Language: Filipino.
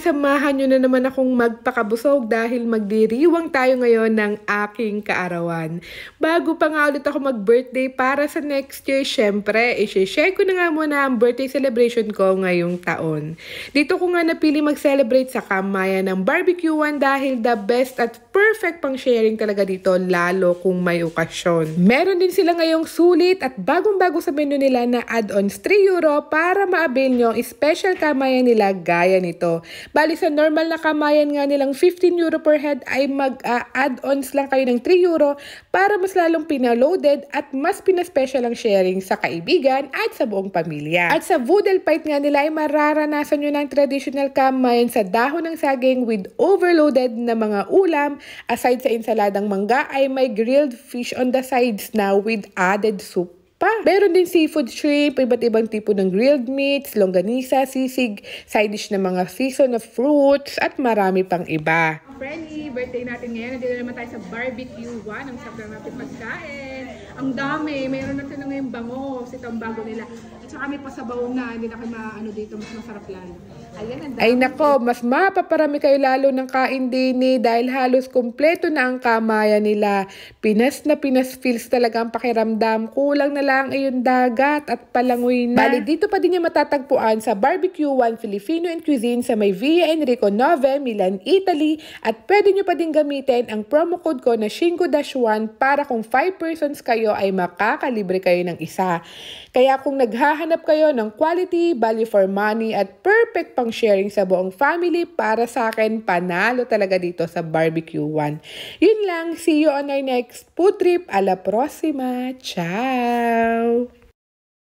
samahan nyo na naman akong magpakabusog dahil magdiriwang tayo ngayon ng aking kaarawan. Bago pa nga ulit ako mag-birthday para sa next year, syempre, i-share ko na nga muna ang birthday celebration ko ngayong taon. Dito ko nga napili mag-celebrate sa Kamayan ng Barbecuean dahil the best at perfect pang sharing talaga dito, lalo kung may okasyon. Meron din sila ngayong sulit at bagong-bago sa menu nila na add-ons €3 para ma-avail nyo ang special Kamayan nila gaya nito. Bali sa normal na Kamayan nga nilang €15 per head ay mag-add-ons lang kayo ng €3 para mas lalong pinaloaded at mas pinaspecial ang sharing sa kaibigan at sa buong pamilya. At sa Voodle Fight nga nila ay mararanasan nyo ng traditional Kamayan sa dahon ng saging with overloaded na mga ulam. Aside sa insaladang mangga ay may grilled fish on the sides na with added soup pa. Meron din seafood shrimp, iba't ibang tipo ng grilled meats, longganisa, sisig, side dish na mga season of fruits, at marami pang iba. Frenny, birthday natin ngayon. Nandito naman tayo sa Barbecuean. Ang sarap na natin pagkain. Ang dami. Mayroon na sila ngayong bango. Ito ang bago nila. At saka may pasabaw na. Hindi na kayo maano dito. Mas masarap lalo. Ayan, ang dami. Ay nako, mas mapaparami kayo lalo ng kain din dahil halos kumpleto na ang Kamayan nila. Pinas na Pinas feels talaga ang pakiramdam. Kulang na lang ay yung dagat at palangoy na. Bali, dito pa din niya matatagpuan sa Barbecuean Filipino and Cuisine sa may Via Enrico 9, Milan, Italy. At pwede nyo pa din gamitin ang promo code ko na Shinko-1 para kung 5 persons kayo ay makakalibre kayo ng isa. Kaya kung naghahanap kayo ng quality, value for money at perfect pang sharing sa buong family, para sa akin, panalo talaga dito sa Barbecuean. Yun lang, see you on our next food trip. A la próxima. Ciao!